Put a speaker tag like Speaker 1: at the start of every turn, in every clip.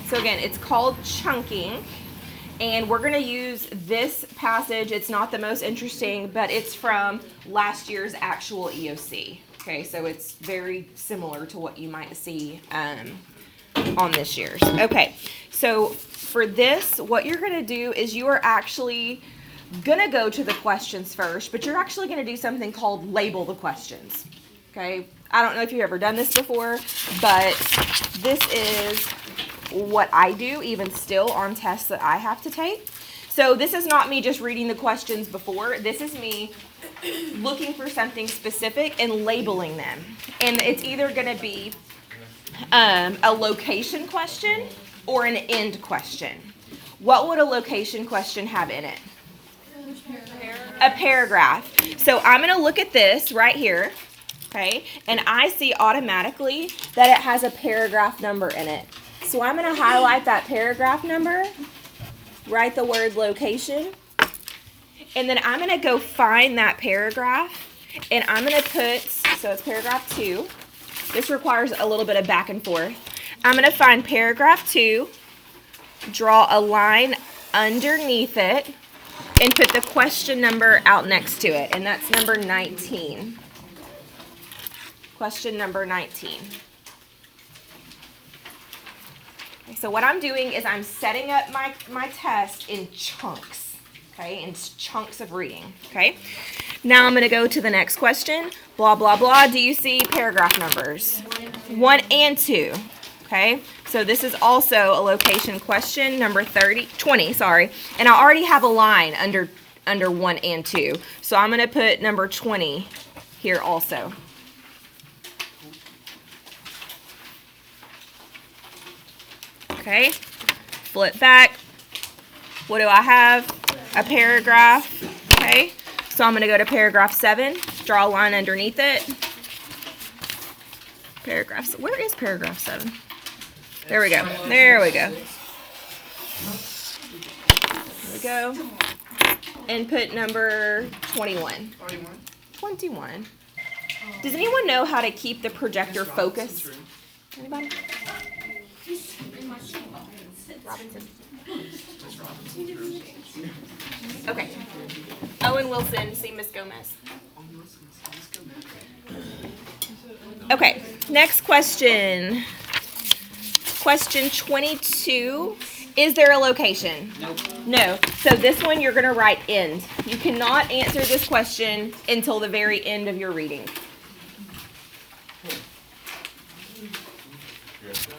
Speaker 1: So again, it's called chunking. And we're going to use this passage. It's not the most interesting, but it's from last year's actual EOC. Okay, so it's very similar to what you might see on this year's. Okay, so for this, what you're going to do is you are actually going to go to the questions first, but you're actually going to do something called label the questions. Okay, I don't know if you've ever done this before, but this is what I do even still on tests that I have to take. So this is not me just reading the questions before. This is me looking for something specific and labeling them. And it's either going to be a location question or an end question. What would a location question have in it? A paragraph. So I'm going to look at this right here, okay, and I see automatically that it has a paragraph number in it. So I'm going to highlight that paragraph number, write the word location, and then I'm going to go find that paragraph, and I'm going to put, so it's paragraph 2. This requires a little bit of back and forth. I'm going to find paragraph 2, draw a line underneath it, and put the question number out next to it, and that's number 19. Question number 19. So what I'm doing is I'm setting up my test in chunks, okay, in chunks of reading, okay. Now I'm going to go to the next question, blah, blah, blah. Do you see paragraph numbers? 1 and 2, okay. So this is also a location question, number 20, and I already have a line under 1 and 2. So I'm going to put number 20 here also. Okay, flip back. What do I have? A paragraph. Okay, so I'm going to go to paragraph 7, draw a line underneath it. Paragraph, where is paragraph 7? There we go. There we go. There we go. And put number 21. 21. Does anyone know how to keep the projector focused? Anybody? Robinson. Okay. Owen Wilson, see Miss Gomez. Okay, next question. Question 22. Is there a location?
Speaker 2: Nope.
Speaker 1: No. So this one you're going to write end. You cannot answer this question until the very end of your reading.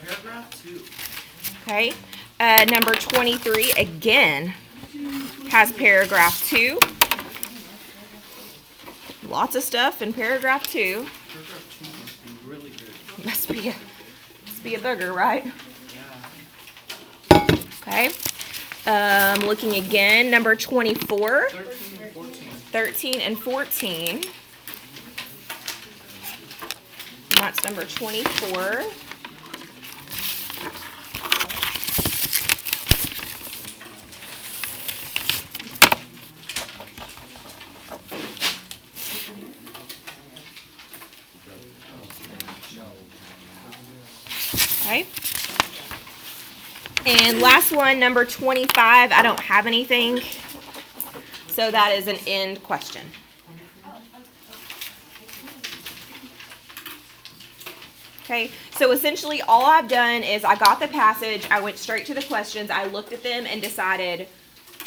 Speaker 2: Paragraph 2.
Speaker 1: Okay. Number 23 again has paragraph 2. Lots of stuff in paragraph 2.
Speaker 2: Paragraph 2 must be really good.
Speaker 1: Must be a booger, right?
Speaker 2: Yeah.
Speaker 1: Okay. Looking again, number 24.
Speaker 2: 13 and 14.
Speaker 1: 13 and 14. That's number 24. Okay. And last one, number 25. I don't have anything. So that is an end question. Okay, so essentially all I've done is I got the passage, I went straight to the questions, I looked at them and decided,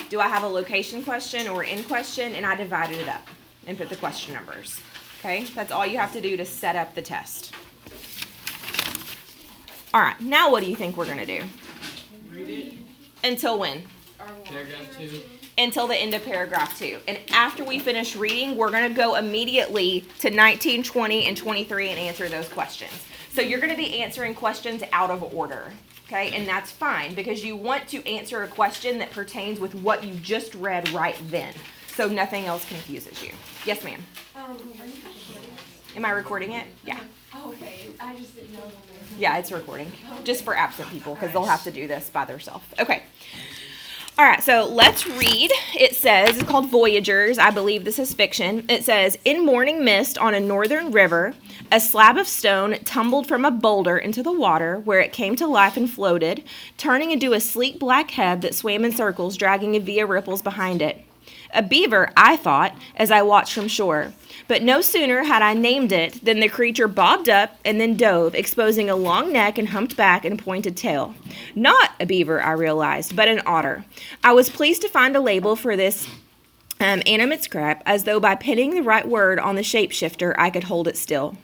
Speaker 1: do I have a location question or an end question, and I divided it up and put the question numbers. Okay, that's all you have to do to set up the test. All right, now what do you think we're going to do?
Speaker 2: Read it.
Speaker 1: Until when?
Speaker 2: Paragraph 2.
Speaker 1: Until the end of paragraph 2. And after we finish reading, we're going to go immediately to 19, 20, and 23 and answer those questions. So you're going to be answering questions out of order, okay? And that's fine because you want to answer a question that pertains with what you just read right then, so nothing else confuses you. Yes, ma'am? Am I recording it? Yeah.
Speaker 3: Oh, okay. I just didn't know.
Speaker 1: Yeah, it's recording. Just for absent people because they'll have to do this by themselves. Okay. All right, so let's read. It says, it's called Voyageurs. I believe this is fiction. It says, in morning mist on a northern river, a slab of stone tumbled from a boulder into the water, where it came to life and floated, turning into a sleek black head that swam in circles, dragging via ripples behind it. A beaver, I thought, as I watched from shore. But no sooner had I named it than the creature bobbed up and then dove, exposing a long neck and humped back and pointed tail. Not a beaver, I realized, but an otter. I was pleased to find a label for this animate scrap, as though by pinning the right word on the shapeshifter, I could hold it still.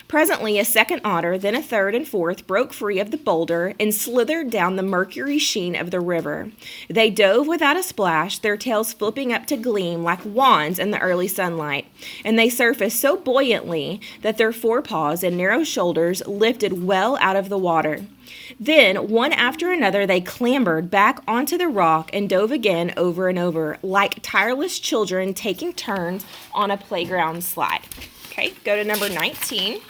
Speaker 1: Presently, a second otter, then a third and fourth, broke free of the boulder and slithered down the mercury sheen of the river. They dove without a splash, their tails flipping up to gleam like wands in the early sunlight, and they surfaced so buoyantly that their forepaws and narrow shoulders lifted well out of the water. Then, one after another, they clambered back onto the rock and dove again over and over, like tireless children taking turns on a playground slide. Okay, go to number 19.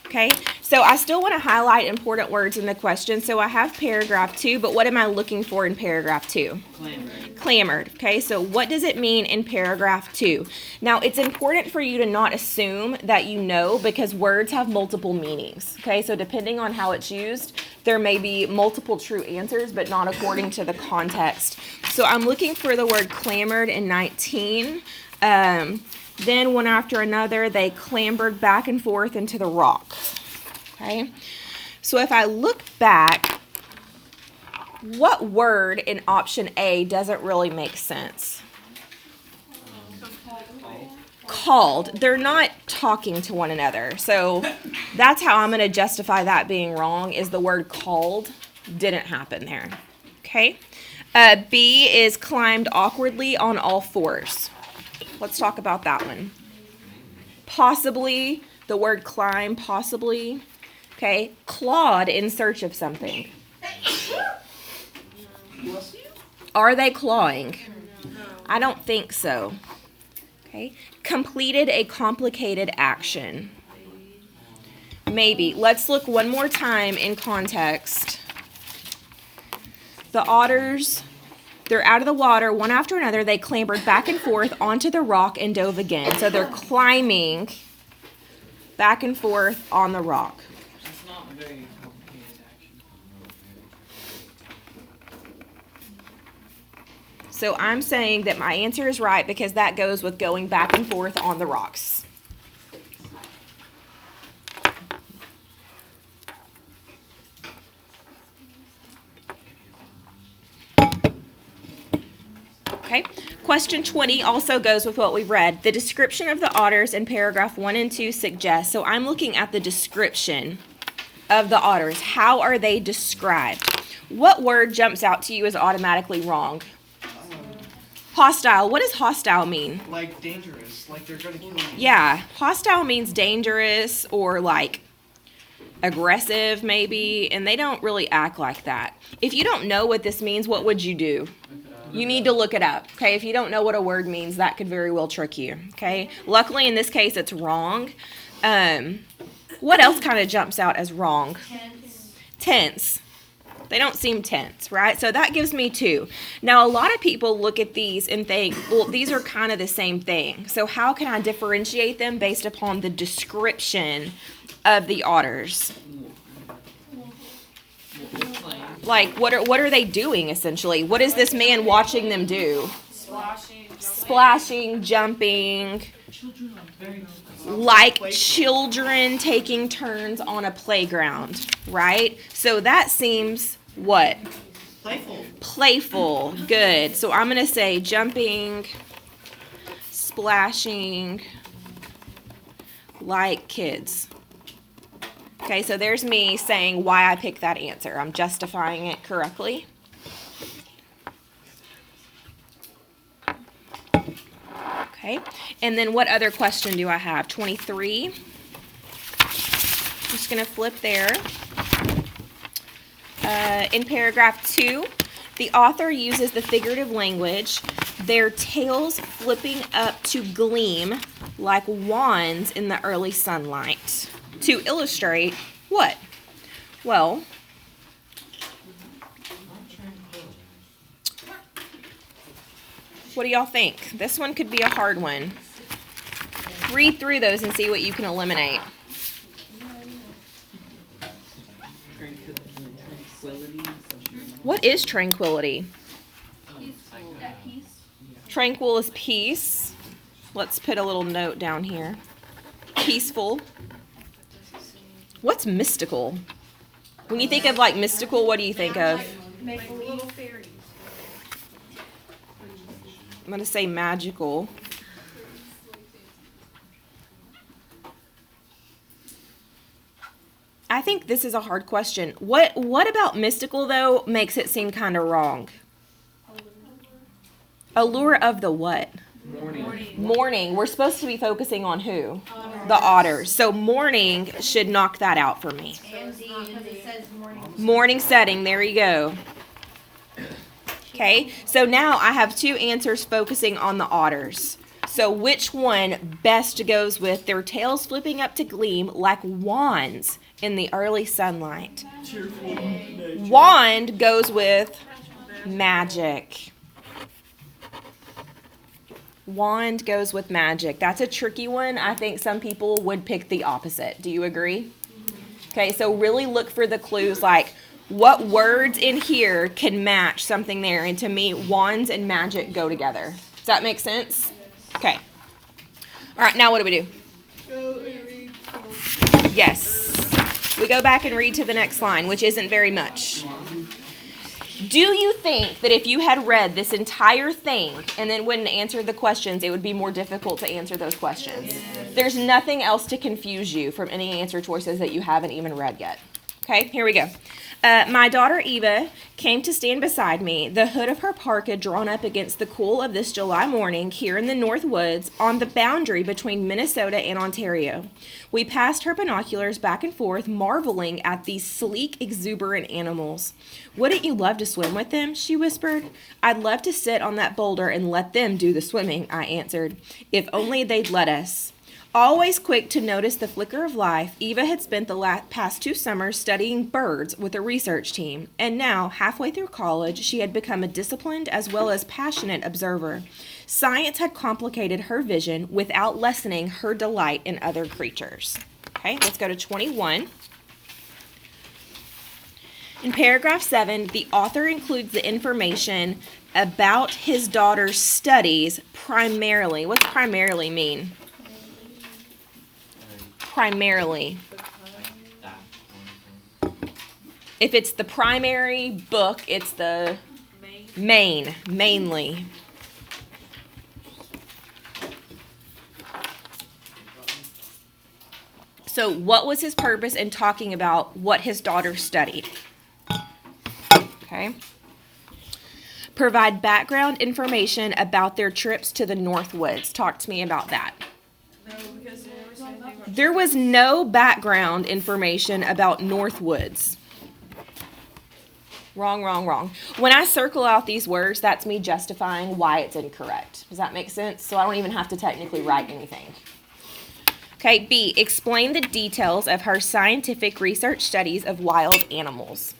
Speaker 1: Okay, so I still want to highlight important words in the question. So I have paragraph 2, but what am I looking for in paragraph 2?
Speaker 2: Clamored.
Speaker 1: Clamored. Okay, so what does it mean in paragraph 2? Now, it's important for you to not assume that you know, because words have multiple meanings. Okay, so depending on how it's used, there may be multiple true answers, but not according to the context. So I'm looking for the word clamored in 19. Then one after another, they clambered back and forth into the rock. Okay, so if I look back, what word in option A doesn't really make sense? Called. They're not talking to one another. So that's how I'm going to justify that being wrong, is the word called didn't happen there. Okay, B is climbed awkwardly on all fours. Let's talk about that one. Possibly, the word climb, possibly. Okay, clawed in search of something. Are they clawing? I don't think so. Okay, completed a complicated action. Maybe. Let's look one more time in context. The otters, they're out of the water, one after another. They clambered back and forth onto the rock and dove again. So they're climbing back and forth on the rock.
Speaker 2: That's not a very complicated action.
Speaker 1: So I'm saying that my answer is right because that goes with going back and forth on the rocks. Okay. Question 20 also goes with what we read. The description of the otters in paragraph 1 and 2 suggests. So I'm looking at the description of the otters. How are they described? What word jumps out to you as automatically wrong? Hostile. What does hostile mean?
Speaker 2: Like dangerous, like they're gonna kill you.
Speaker 1: Yeah. Hostile means dangerous or like aggressive maybe, and they don't really act like that. If you don't know what this means, what would you do? You need to look it up, okay? If you don't know what a word means, that could very well trick you, okay? Luckily, in this case, it's wrong. What else kind of jumps out as wrong? Tense. They don't seem tense, right? So that gives me 2. Now, a lot of people look at these and think, well, these are kind of the same thing. So how can I differentiate them based upon the description of the otters? Like, what are they doing, essentially? What is this man watching them do? Splashing, jumping, like children taking turns on a playground, right? So that seems what? Playful. Good. So I'm going to say jumping, splashing, like kids. Okay, so there's me saying why I picked that answer. I'm justifying it correctly. Okay, and then what other question do I have? 23. Just going to flip there. In paragraph 2, the author uses the figurative language, their tails flipping up to gleam like wands in the early sunlight. To illustrate what? Well, What do y'all think? This one could be a hard one. Read through those and see what you can eliminate. What is tranquility?
Speaker 3: At peace.
Speaker 1: Tranquil is peace. Let's put a little note down here. Peaceful. What's mystical? When you think of like mystical, what do you think of?
Speaker 3: Make little fairies.
Speaker 1: I'm going to say magical. I think this is a hard question. What about mystical, though, makes it seem kind of wrong? Allure of the what? Morning. We're supposed to be focusing on who? The otters. So morning should knock that out for me.
Speaker 3: And because it says morning.
Speaker 1: Morning setting. There you go. Okay. So now I have two answers focusing on the otters. So which one best goes with their tails flipping up to gleam like wands in the early sunlight? Wand goes with magic. Wand goes with magic. That's a tricky one. I think some people would pick the opposite. Do you agree? Okay, so really look for the clues like what words in here can match something there. And to me, wands and magic go together. Does that make sense? Okay. All right, now what do we do? Yes. We go back and read to the next line, which isn't very much. Do you think that if you had read this entire thing and then wouldn't answer the questions, it would be more difficult to answer those questions? There's nothing else to confuse you from any answer choices that you haven't even read yet. Okay, here we go. My daughter Eva came to stand beside me, the hood of her parka drawn up against the cool of this July morning here in the North Woods on the boundary between Minnesota and Ontario. We passed her binoculars back and forth, marveling at these sleek, exuberant animals. Wouldn't you love to swim with them? She whispered. I'd love to sit on that boulder and let them do the swimming, I answered. If only they'd let us. Always quick to notice the flicker of life, Eva had spent the past 2 summers studying birds with a research team, and now, halfway through college, she had become a disciplined as well as passionate observer. Science had complicated her vision without lessening her delight in other creatures. Okay, let's go to 21. In paragraph 7, the author includes the information about his daughter's studies primarily. What's primarily mean? Primarily. If it's the primary book, it's the mainly. So what was his purpose in talking about what his daughter studied? Okay. Provide background information about their trips to the North Woods. Talk to me about that. There was no background information about North Woods. Wrong. When I circle out these words, that's me justifying why it's incorrect. Does that make sense? So I don't even have to technically write anything. Okay, B, explain the details of her scientific research studies of wild animals.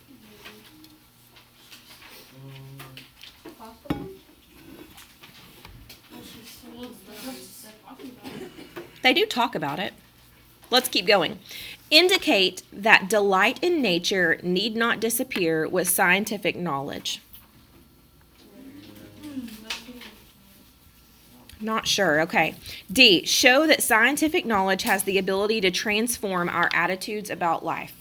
Speaker 1: They do talk about it. Let's keep going. Indicate that delight in nature need not disappear with scientific knowledge. Not sure. Okay. D, show that scientific knowledge has the ability to transform our attitudes about life.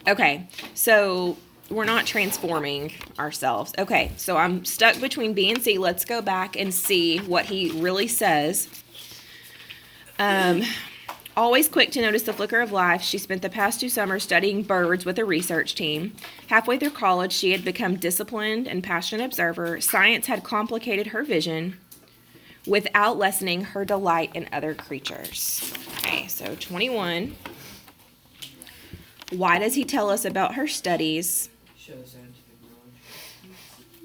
Speaker 1: Okay. So we're not transforming ourselves. Okay, so I'm stuck between B and C. Let's go back and see what he really says. Always quick to notice the flicker of life, she spent the past 2 summers studying birds with a research team. Halfway through college, she had become disciplined and passionate observer. Science had complicated her vision without lessening her delight in other creatures. Okay, so 21. Why does he tell us about her studies?
Speaker 2: Shows scientific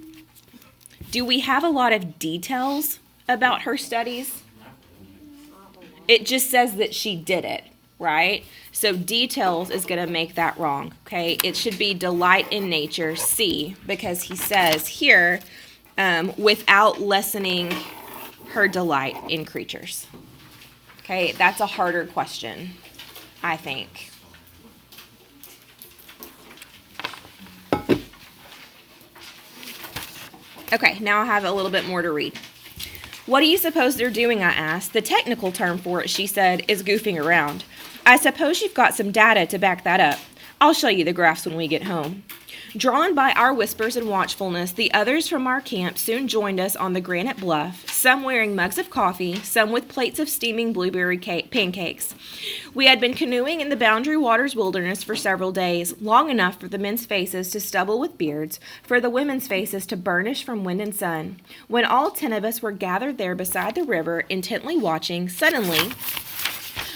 Speaker 2: knowledge.
Speaker 1: Do we have a lot of details about her studies? It just says that she did it. right? So details is going to make that wrong, okay? It should be delight in nature, C, because he says here, without lessening her delight in creatures. Okay, that's a harder question, I think. Okay, now I have a little bit more to read. What do you suppose they're doing, I asked. The technical term for it, she said, is goofing around. I suppose you've got some data to back that up. I'll show you the graphs when we get home. Drawn by our whispers and watchfulness, the others from our camp soon joined us on the granite bluff, some wearing mugs of coffee, some with plates of steaming blueberry pancakes. We had been canoeing in the Boundary Waters wilderness for several days, long enough for the men's faces to stubble with beards, for the women's faces to burnish from wind and sun. When all 10 of us were gathered there beside the river, intently watching, suddenly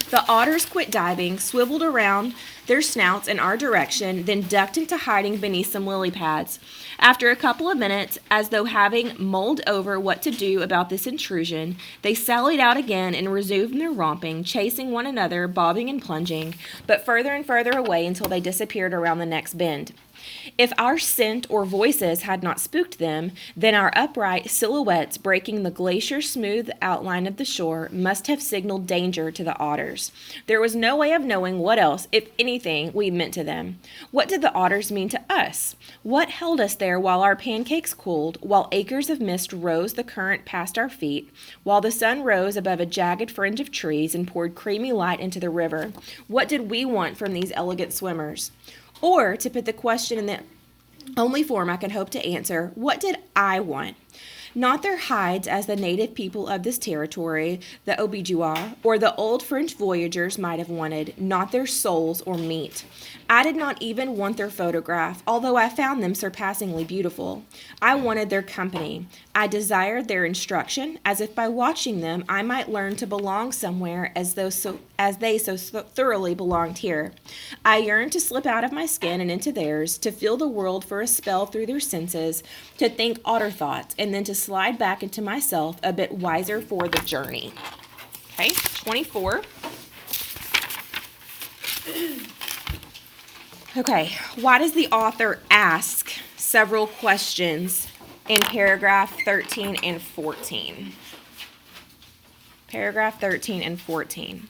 Speaker 1: the otters quit diving, swiveled around their snouts in our direction, then ducked into hiding beneath some lily pads. After a couple of minutes, as though having mulled over what to do about this intrusion, they sallied out again and resumed their romping, chasing one another, bobbing and plunging, but further and further away until they disappeared around the next bend. If our scent or voices had not spooked them, then our upright silhouettes breaking the glacier-smooth outline of the shore must have signaled danger to the otters. There was no way of knowing what else, if anything, we meant to them. What did the otters mean to us? What held us there while our pancakes cooled, while acres of mist rose the current past our feet, while the sun rose above a jagged fringe of trees and poured creamy light into the river? What did we want from these elegant swimmers? Or, to put the question in the only form I can hope to answer, what did I want? Not their hides as the native people of this territory, the Ojibwa, or the old French voyageurs might have wanted, not their souls or meat. I did not even want their photograph, although I found them surpassingly beautiful. I wanted their company. I desired their instruction, as if by watching them I might learn to belong somewhere as they so thoroughly belonged here. I yearned to slip out of my skin and into theirs, to feel the world for a spell through their senses, to think otter thoughts, and then to slide back into myself a bit wiser for the journey. Okay, 24. Okay, why does the author ask several questions in paragraph 13 and 14? Paragraph 13 and 14.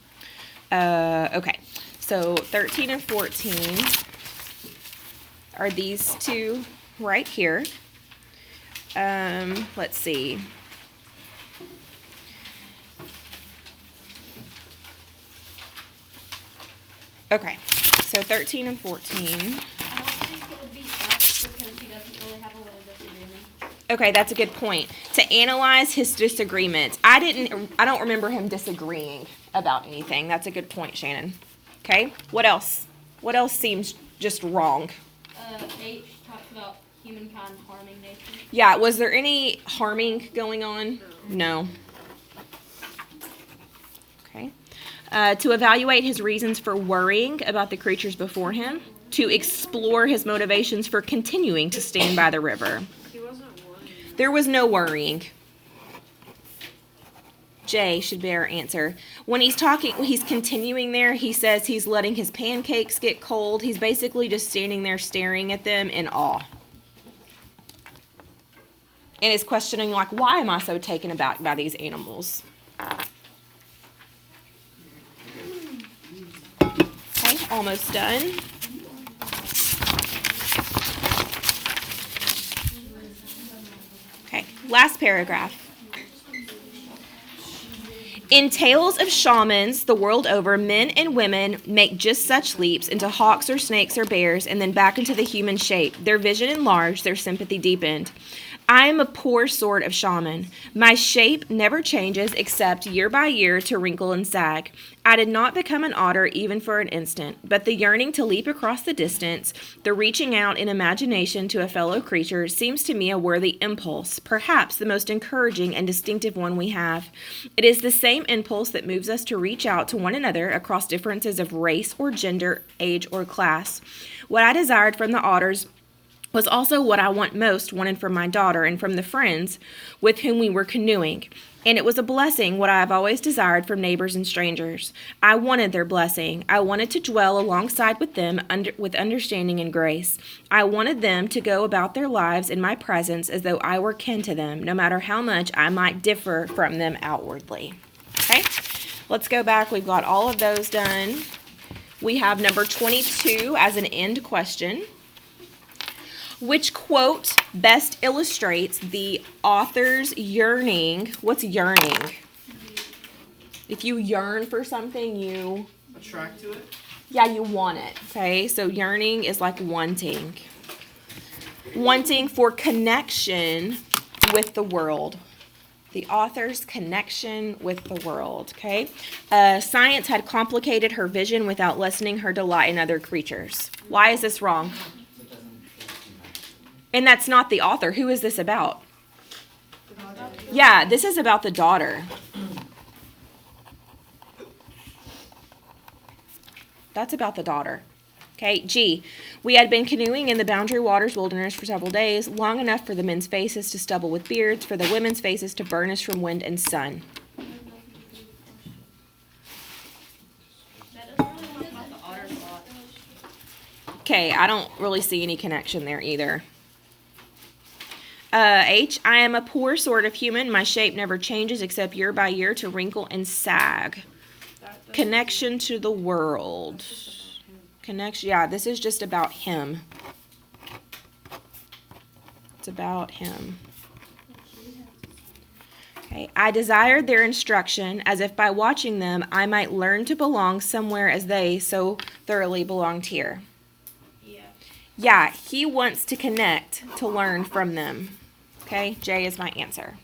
Speaker 1: Okay, so 13 and 14 are these two right here. Let's see. Okay, so 13 and 14.
Speaker 3: I don't think it would be us because he doesn't really have a lot of disagreement.
Speaker 1: Okay, that's a good point. To analyze his disagreements. I don't remember him disagreeing about anything. That's a good point, Shannon. Okay, what else? What else seems just wrong?
Speaker 3: H talks about humankind harming nature.
Speaker 1: Yeah, was there any harming going on? No. Okay. To evaluate his reasons for worrying about the creatures before him. To explore his motivations for continuing to stand by the river.
Speaker 2: He wasn't worrying.
Speaker 1: There was no worrying. J should be our answer. When he's continuing there, he says he's letting his pancakes get cold. He's basically just standing there staring at them in awe. And is questioning, like, why am I so taken aback by these animals? Okay, almost done. Okay, last paragraph. In tales of shamans the world over, men and women make just such leaps into hawks or snakes or bears and then back into the human shape. Their vision enlarged, their sympathy deepened. I am a poor sort of shaman. My shape never changes except year by year to wrinkle and sag. I did not become an otter even for an instant, but the yearning to leap across the distance, the reaching out in imagination to a fellow creature seems to me a worthy impulse, perhaps the most encouraging and distinctive one we have. It is the same impulse that moves us to reach out to one another across differences of race or gender, age or class. What I desired from the otters was also what I wanted from my daughter and from the friends with whom we were canoeing. And it was a blessing, what I have always desired from neighbors and strangers. I wanted their blessing. I wanted to dwell alongside with them with understanding and grace. I wanted them to go about their lives in my presence as though I were kin to them, no matter how much I might differ from them outwardly. Okay, let's go back. We've got all of those done. We have number 22 as an end question. Which quote best illustrates the author's yearning? What's yearning? If you yearn for something, you...
Speaker 2: Attract to it?
Speaker 1: Yeah, you want it. Okay, so yearning is like wanting. Wanting for connection with the world. The author's connection with the world, okay? Science had complicated her vision without lessening her delight in other creatures. Why is this wrong? And that's not the author. Who is this about? Yeah, this is about the daughter. That's about the daughter. Okay, G. We had been canoeing in the Boundary Waters wilderness for several days, long enough for the men's faces to stubble with beards, for the women's faces to burn us from wind and sun.
Speaker 3: That doesn't really talk about the otters a lot.
Speaker 1: Okay, I don't really see any connection there either. H, I am a poor sort of human. My shape never changes except year by year to wrinkle and sag. Connection to the world. Connection, yeah, this is just about him. It's about him. Okay, I desired their instruction as if by watching them I might learn to belong somewhere as they so thoroughly belonged here. Yeah, he wants to connect to learn from them. Okay, J is my answer.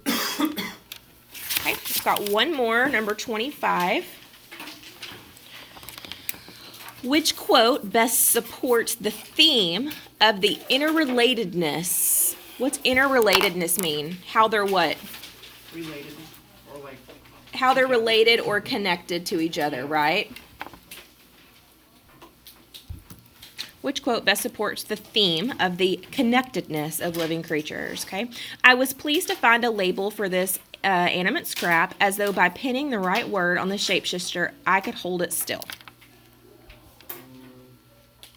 Speaker 1: Okay, we've got one more, number 25. Which quote best supports the theme of the interrelatedness? What's interrelatedness mean? How they're what?
Speaker 2: Related. Or like...
Speaker 1: How they're related or connected to each other, right? Which quote best supports the theme of the connectedness of living creatures? Okay. I was pleased to find a label for this animate scrap, as though by pinning the right word on the shapeshifter, I could hold it still.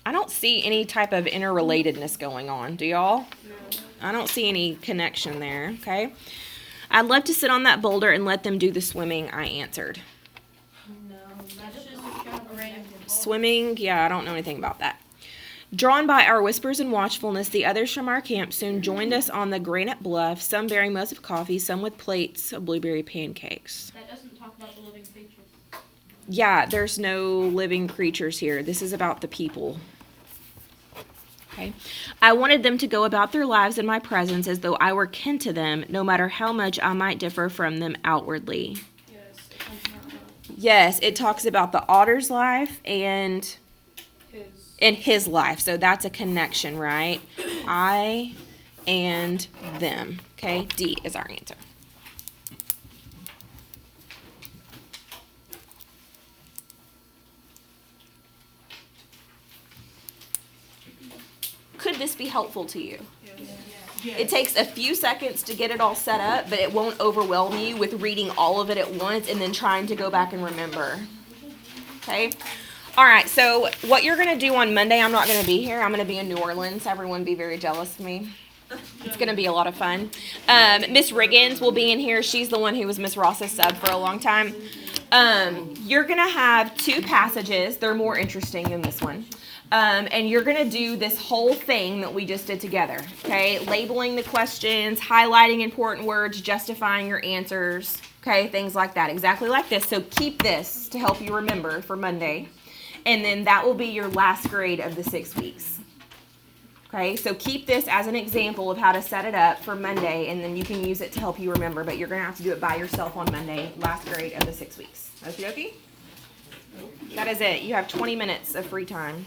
Speaker 1: I don't see any type of interrelatedness going on. Do y'all? No. I don't see any connection there. Okay. I'd love to sit on that boulder and let them do the swimming, I answered.
Speaker 3: No, that's just a random.
Speaker 1: Swimming, yeah, I don't know anything about that. Drawn by our whispers and watchfulness, the others from our camp soon joined us on the granite bluff, some bearing mugs of coffee, some with plates of blueberry pancakes.
Speaker 3: That doesn't talk about the living creatures.
Speaker 1: Yeah, there's no living creatures here. This is about the people. Okay. I wanted them to go about their lives in my presence as though I were kin to them, no matter how much I might differ from them outwardly. Yes, it talks about the otter's life and his life. So that's a connection, right? I and them. Okay, D is our answer. Could this be helpful to you? It takes a few seconds to get it all set up, but it won't overwhelm you with reading all of it at once and then trying to go back and remember. Okay? All right, so what you're going to do on Monday, I'm not going to be here. I'm going to be in New Orleans. Everyone be very jealous of me. It's going to be a lot of fun. Miss Riggins will be in here. She's the one who was Miss Ross's sub for a long time. You're going to have two passages. They're more interesting than this one. And you're going to do this whole thing that we just did together, okay? Labeling the questions, highlighting important words, justifying your answers, okay? Things like that, exactly like this. So keep this to help you remember for Monday. And then that will be your last grade of the 6 weeks. Okay, so keep this as an example of how to set it up for Monday, and then you can use it to help you remember, but you're going to have to do it by yourself on Monday, last grade of the 6 weeks. Okie dokie? That is it. You have 20 minutes of free time.